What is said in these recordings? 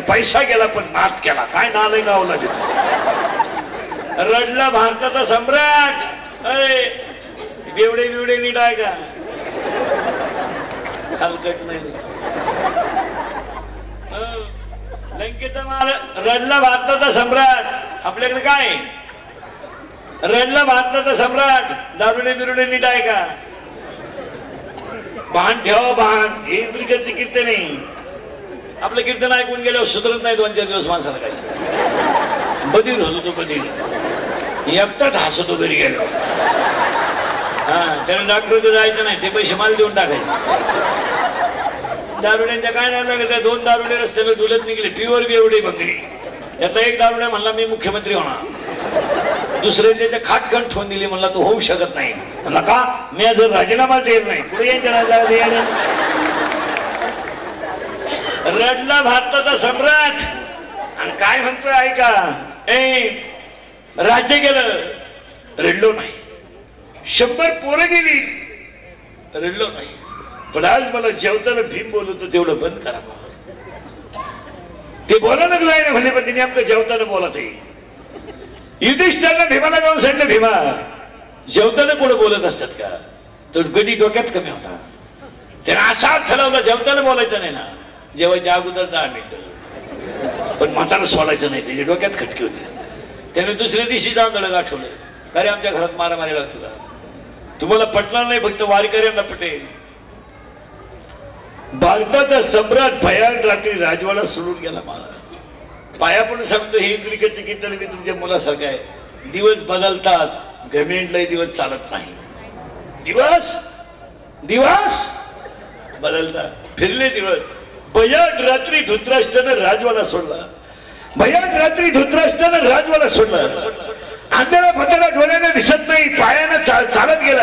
पैसा गेला पण नाद केला. काय नालय गावला तिथं रडला भारताचा सम्राट. बेवडे बिवडे नीट आहे का? हलकट नाही. लंकेचा माल रडला भारताचा सम्राट. आपल्याकडे काय रडला भारताचा सम्राट. दारुडे बिरुडे नीट आहे का? भान ठेवा भान. हे इंद्रिकरची कीर्तन नाही. आपलं कीर्तन ऐकून गेल्यावर सुधरत नाही 2-4 दिवस माणसाला. काही बधीर होतो तो बधीर एकटाच हसतो घरी गेलो. त्याने डॉक्टर जायचं नाही. ते पैसे माल देऊन टाकायचे. दारुड्यांच्या काय नाही लागत. 2 दारुडे रस्त्याला डुलत निघले. प्युअर बेवडे बकरी. त्यातला एक दारुड्या म्हणला मी मुख्यमंत्री होणार. दुसरे त्याच्या खाटखंड ठेवून दिली. म्हणला तू होऊ शकत नाही. म्हणला का? मी जर राजीनामा देत नाही. पुढे यांच्या रडला भारताचा सम्राट. आणि काय म्हणतोय ऐका. राज्य गेलं रडलो नाही. 100 पोरं गेली रडलो नाही. पण आज मला जेवताना भीम बोलतो तेवढं बंद करा. ते बोलायलाच नाही म्हणजे पण तिने आमचं जेवताना बोलत आहे. युधिष्ठिराला भीमाला जाऊन सांगितलं भीमा जेवताना कोण बोलत असतात का? तो कधी डोक्यात कमी होता. त्याने असा ठरवला जेवताना बोलायचं नाही ना. जेवायच्या अगोदर 10 मिनिटं. पण म्हातारा सोडायचं नाही. त्याच्या डोक्यात खटकी होती. त्याने दुसऱ्या दिवशी जाऊन गाठवलं. अरे आमच्या घरात मारामारी लागतो का? तुम्हाला पटणार नाही फक्त वारकऱ्यांना पटेल. भारताचा सम्राट भयान रात्री राजवाडा सोडून गेला. महाराज पाया पण सांगतो हे क्रिकेटचे कीर्तन मी तुमच्या मुलासारखं आहे. दिवस बदलतात. गव्हर्नमेंटलाही दिवस चालत नाही. दिवस दिवस बदलतात. फिरले दिवस. भयान रात्री धृतराष्ट्रानं राजवाडा सोडला. भयान रात्री धृतराष्ट्रानं राजवाडा सोडला. अंधारा फंधारा डोळ्याने दिसत नाही. पायानं चालत गेला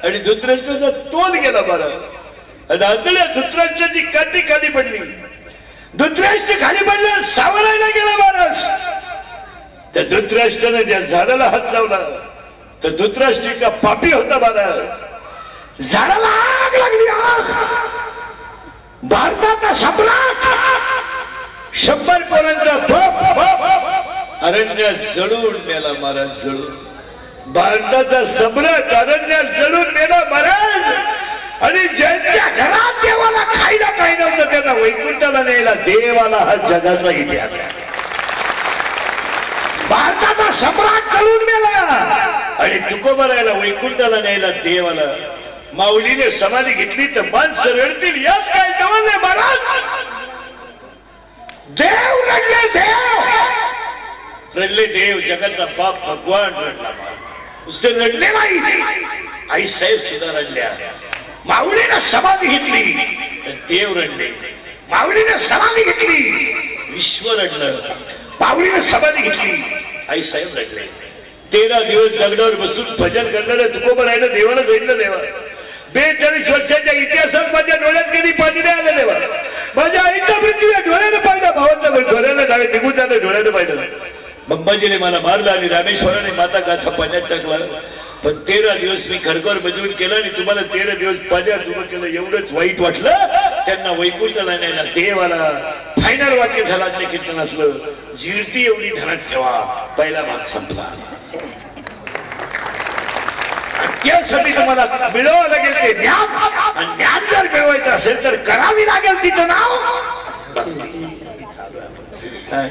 आणि धृतराष्ट्राचा तोल गेला. बरं आणि आंधळ्या धृतराष्ट्राची काठी खाली पडली. धृतराष्ट्र खाली पडला. सावरायला गेला महाराज. त्या धृतराष्ट्राने ज्या झाडाला हात लावला तर धृतराष्ट्र का पापी होता महाराज. झाडाला आग लागली. आग. भारताचा सम्राट 100 पोरांचा बाप अरण्यात जळून मेला महाराज. जळून. भारताचा सम्राट अरण्यात जळून मेला महाराज. आणि ज्यांच्या घरात देवाला खायला काही नव्हतं त्यांना वैकुंठाला न्यायला देवाला हा जगाचा इतिहास आहे. भारताचा सम्राट जळून मेला आणि तुकोबारायला वैकुंठाला न्यायला देवाला. माऊलीने समाधी घेतली तर माणसं रडतील. यात काय नवल आहे महाराज. देव रडले. देव रडले. देव जगाचा बाप भगवान रडला. नुसते रडले नाही. आई साहेब सुद्धा रडल्या. माऊलीने समाधी घेतली तर देव रडले. माऊलीने समाधी घेतली विश्व रडलं. माऊलीने समाधी घेतली आई साहेब रडले. 13 दिवस दगडावर बसून भजन करणाऱ्या तुकोबारायनं देवाला सांगितलं देवा 42 वर्षाच्या इतिहासात माझ्या डोळ्यात कधी पाणी नाही आलं. देवा माझ्या आईचा मृत्यू डोळ्यानं पाहिलं. भावांना डोळ्यानं डावे निघून जाणं डोळ्यानं पाहिलं. अंबाजीने मला मारला आणि रामेश्वराने माता गाथा पाण्यात टाकला. पण 13 दिवस मी खडकावर बजवून केला आणि तुम्हाला 13 दिवस पाण्यात उभं केलं. एवढंच वाईट वाटलं. त्यांना वैकुंठाला न्यायला देवाला. फायनल वाक्य झाला आजच्या कीर्तनातलं. जिरती एवढी ध्यानात ठेवा. पहिला भाग संपला. त्यासाठी तुम्हाला मिळवावं लागेल ते ज्ञान. आणि ज्ञान जर मिळवायचं असेल तर करावी लागेल तिचं नाव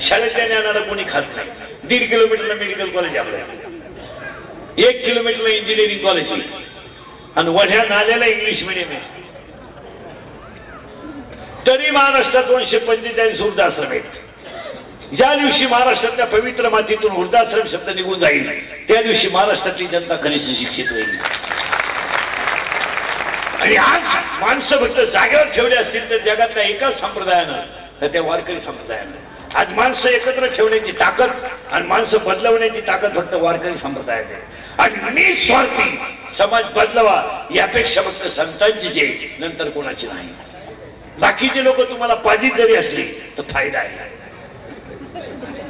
शाळेतल्या ज्ञानाला कोणी खात नाही. 1.5 किलोमीटरला मेडिकल कॉलेज आपलं. 1 किलोमीटरला इंजिनिअरिंग कॉलेज आणि वढ्या नाल्याला इंग्लिश मिडियम आहे. तरी महाराष्ट्रात 245 वृद्धाश्रम आहेत. ज्या दिवशी महाराष्ट्रातल्या पवित्र मातीतून वृद्धाश्रम शब्द निघून जाईल त्या दिवशी महाराष्ट्रातली जनता कनिष्ठ शिक्षित होईल. आणि आज माणसं फक्त जागेवर ठेवले असतील तर जगातल्या एकाच संप्रदायानं तर त्या वारकरी संप्रदायानं आज माणसं एकत्र ठेवण्याची ताकद आणि माणसं बदलवण्याची ताकद फक्त वारकरी संप्रदायात आहे. आणि निस्वार्थी समाज बदलवा यापेक्षा फक्त संतांची जे नंतर कोणाची नाही. बाकीचे लोक तुम्हाला पाजीत जरी असले तर फायदा आहे.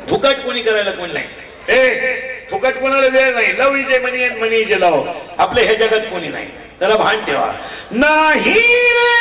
फुकट कोणी करायला कोण नाही. फुकट कोणाला वेळ नाही. Love is a money and money is a love. आपल्या ह्या जगात कोणी नाही. त्याला भान ठेवा. नाही रे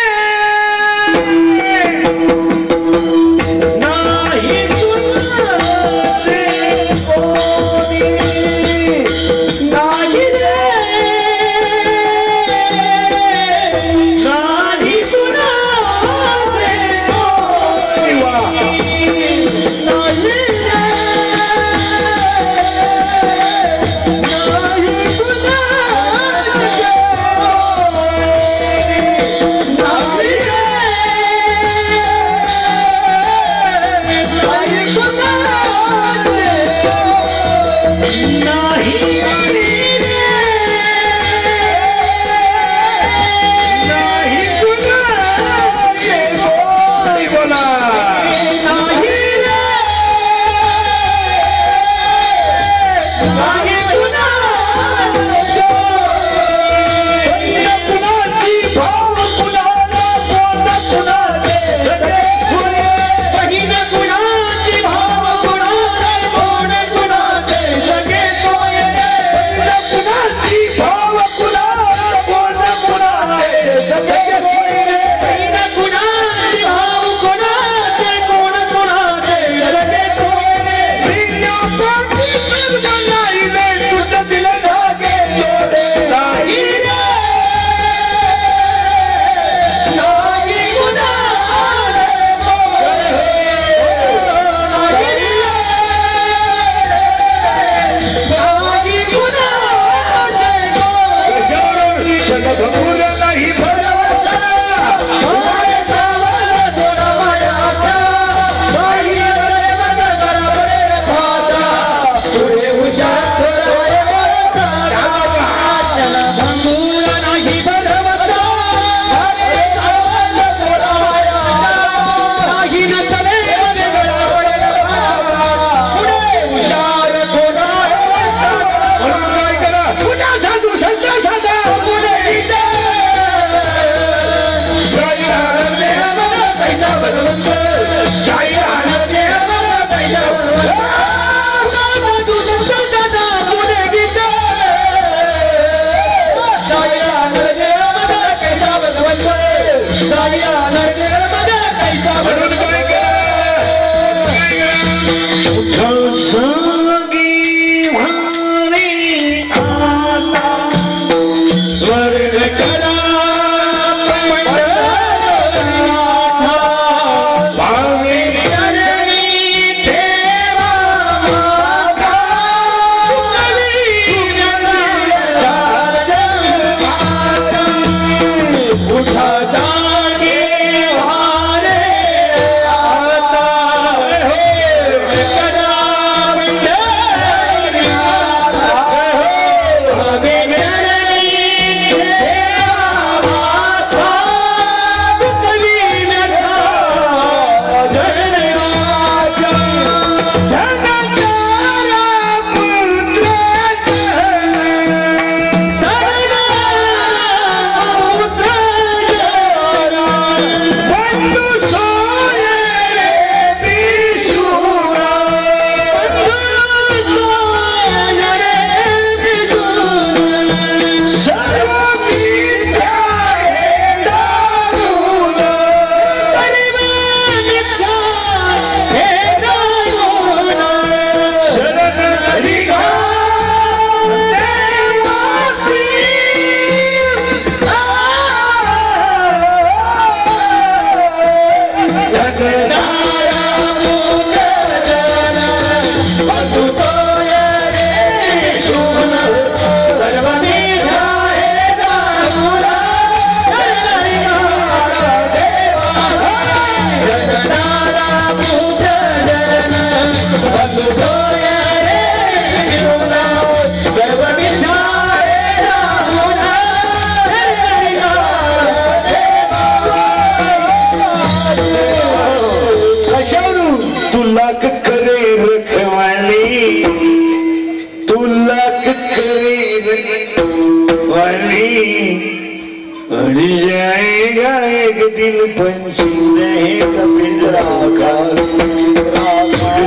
जाएगा एक दिन पंछी रहेगा पिंजरा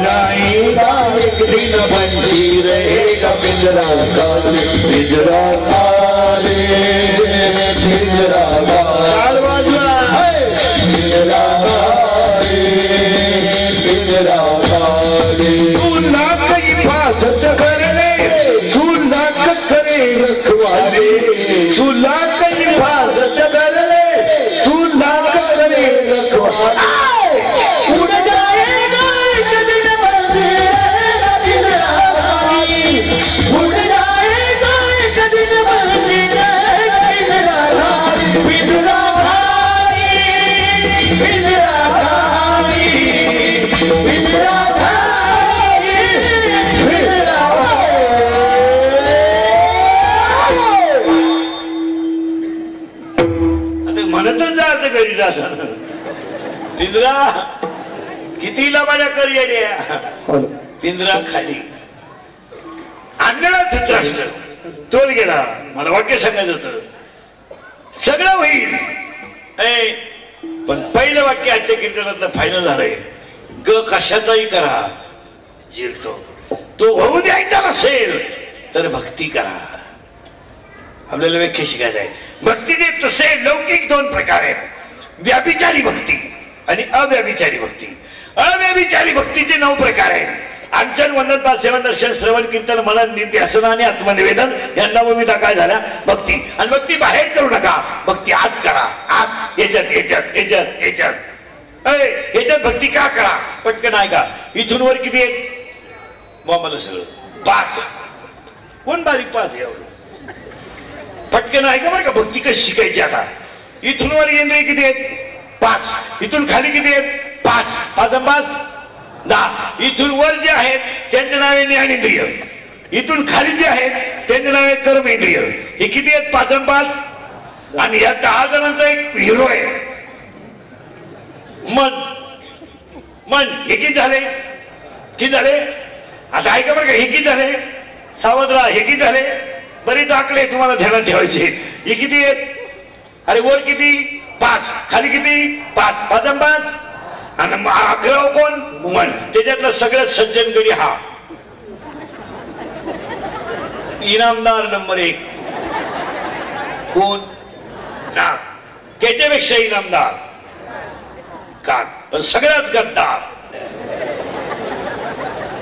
जाएगा एक दिन पंछी रहेगा पिंजरा पिंजरा पिंजरा तू लाख हिफाजत कर ले तू लाख करे रखवाले तू लाख हिफाजत कर ले तू लाख करे रखवाले उड़ जाएगा एक दिन पिंजरा उड़ जाएगा एक दिन पिंजरा पिंजरा म्हणतच जात घरी जात पिंजरा किती लबाड्या कर येड्या पिंजरा खाली आणलेला धृतराष्ट्र तोल गेला मला वाक्य सांगायचं होतं सगळं होईल पण पहिलं वाक्य आजच्या कीर्तनातलं फायनल झालंय ग कशाचाही करा जिरतो तो होऊ द्यायचा नसेल तर भक्ती करा आपल्याला व्याख्या शिकायचं आहे भक्तीचे तसे लौकिक दोन प्रकार आहेत व्याभिचारी भक्ती आणि अव्याभिचारी भक्ती अव्याभिचारी भक्तीचे 9 प्रकार आहेत अंचन वंदन पाच सेवन दर्शन श्रवण कीर्तन मनन नित्यासन आणि आत्मनिवेदन या 9 काय झाल्या भक्ती आणि भक्ती बाहेर करू नका भक्ती आत करा आत याच्यात याच्यात याच्यात याच्यात याच्यात भक्ती का करा पटकन आहे का इथून वर किती आहेत मला सगळं 5 कोण बारीक 5 एवढं पटकन आहे का बरं का भक्ती कशी शिकायची आता इथून वर इंद्रिय किती आहेत 5 इथून खाली किती आहेत 5 5 10 इथून वर जे आहेत त्यांचे नाव ज्ञानेंद्रिय इथून खाली जे आहेत त्यांचे नाव आहे कर्मेंद्रिय हे किती आहेत 5 आणि या 10 जणांचा एक हिरो आहे मन मन हे किती झाले आता ऐका बरं का हे किती झाले सावध राहा हे किती झाले बरेच आकडे तुम्हाला ध्यानात ठेवायचे हे किती आहेत अरे वर किती 5 खाली किती 5 आणि 11 कोण मन त्याच्यातलं सगळ्यात सज्जन गडी हा इनामदार नंबर 1 कोण नाक त्याच्यापेक्षा इनामदार कान पण सगळ्यात गद्दार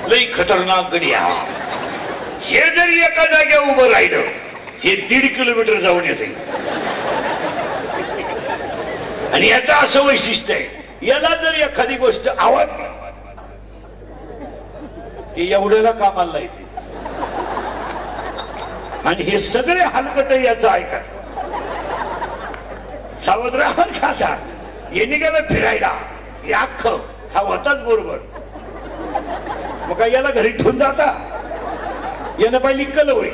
लई खतरनाक गडी हा हे जरी एका जागेवर उभं राहिलं हे 1.5 किलोमीटर जाऊन येते आणि याचं असं वैशिष्ट्य आहे याला जर एखादी गोष्ट आवडली ते एवढ्याला कामाला येते आणि हे सगळे हलकट याचं ऐका सावध राहा खाता हे निघालं फिरायला हे अख्खं हा होताच बरोबर मग काय याला घरी ठेवून जाता यानं पाहिली कलवरी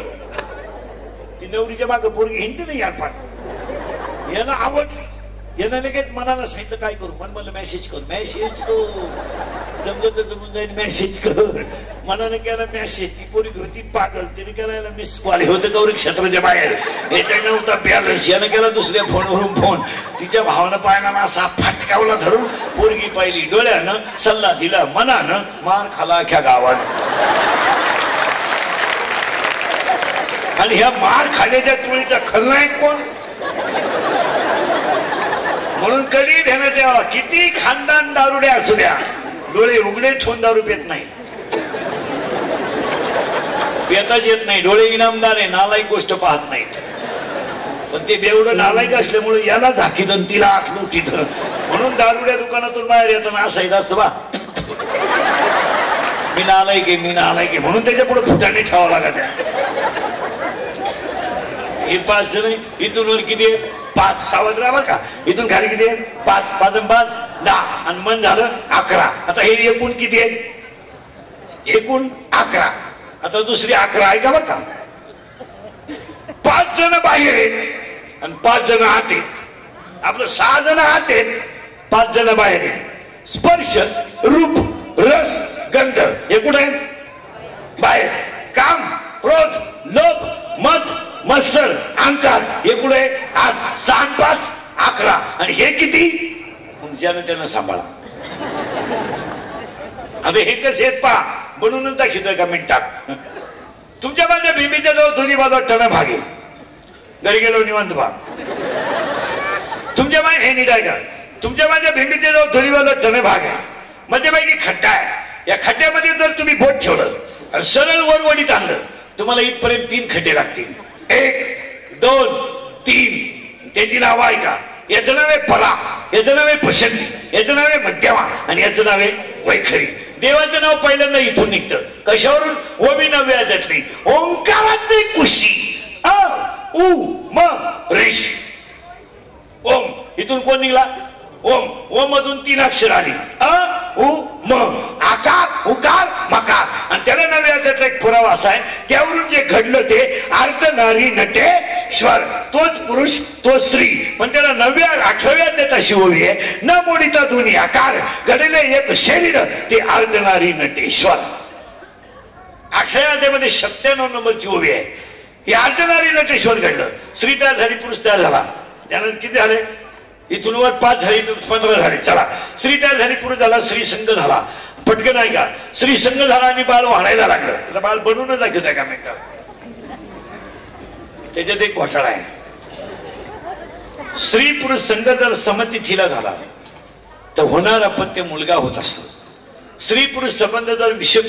ती नवरीच्या मागे पोरगी हिंडते नाही यार पण याला आवडली यानं लगेच मनाला सांगितलं काय करू मन मला मेसेज कर समजत समजून जाईल मेसेज कर मनानं केला मेसेज ती पोरगी होती पागल तिने केला याला मिस कॉल होतं गौरी क्षेत्राच्या बाहेर याच्या नव्हता बॅलन्स यानं केला दुसऱ्या फोनवरून फोन तिच्या भावानं पायनाला असा फाटकावला धरून पोरगी पाहिली डोळ्यानं सल्ला दिला मनानं मार खाला अख्या गावानं आणि ह्या मार खाण्याच्या टोळीचा खलनायक कोण म्हणून कधी ध्यानात द्यावा किती खानदान दारुडे असू द्या डोळे उघडे ठेवून दारू पेत नाही पेताच येत नाही डोळे इनामदार आहे नालायक गोष्ट पाहत नाहीत पण ते बेवडं नालायक असल्यामुळे याला झाकीत तिला आखलं तिथं म्हणून दारुड्या दुकानातून बाहेर येताना असायचं असतं बा मी नालायक आहे म्हणून त्याच्या पुढे फुटाने ठेवावं लागत हे 5 जण इथून वर किती 5 सावध राहा का इथून खाली किती 5 10 आणि मन झालं 11 आता हे एकूण किती आहे एकूण 11 आता दुसरी 11 आहे का बरं का 5 जण बाहेर आहेत आणि 5 जण आत आहेत आपलं 6 जण आत आहेत 5 जण बाहेर आहेत स्पर्श रूप रस गंध हे कुठे बाहेर काम क्रोध लोभ मद मत्सर अंकार हे कुठे 8 6 आणि 5 11 आणि हे किती मग ज्यानं त्यानं सांभाळा. आता हे कसे आहेत पहा बनवूनच दाखवतोय का मिनिटात. तुमच्या माझ्या भीमीच्या जवळ दोन्ही बाजू टण भाग आहे घरी गेलो निवांत भाग. तुमच्या मागे हे नीट आहे का तुमच्या माझ्या भीमीच्या जवळ दोन्ही बाजू टण भाग आहे मध्यपैकी खड्डा आहे. या खड्ड्यामध्ये जर तुम्ही बोट ठेवलं आणि सरळ वरवडीत आणलं तुम्हाला इथपर्यंत 3 खड्डे लागतील. 1 2 3 त्याची नाव आहे का. याचं नाव आहे फला याचं नाव आहे पसंती याचं नाव आहे मध्यमा आणि याचं नाव आहे वैखरी. देवाचं नाव पहिल्यांदा इथून निघतं कशावरून ओबी नव्यातली ओंकाराचे कुशी अ उ म रेश. ओम इथून कोण निघला ओम. ओम मधून 3 अक्षर आली अ उ म आकार उकार मकार आणि त्याला नव्या त्यातला एक पुरावा असा आहे त्यावरून जे घडलं ते अर्धनारी नटेश्वर. तोच पुरुष तो स्त्री पण त्याला 9व्या 8व्या त्याचा शिववी आहे न मोडीता दोन्ही आकार घडले एक शरीर ते अर्धनारी नटेश्वर. 8व्या अध्यायामध्ये 97 नंबरची ओवी आहे. ही अर्धनारी नटेश्वर घडलं. स्त्री तयार झाली पुरुष तयार झाला त्यानंतर किती झाले इथून वर 5 झाली 15 झाले. चला स्त्री तयार झाली पुरुष झाला स्त्री संघ झाला पटकन आहे का स्त्री संघ झाला आणि बाळ वाढायला लागलं. त्याला बाळ बनवून दाखवत आहे का मी त्याच्यात एक घोटाळा आहे. स्त्री पुरुष संघ जर समतिथीला झाला तर होणार अपत्य मुलगा होत असतो. स्त्री पुरुष संबंध जर विषम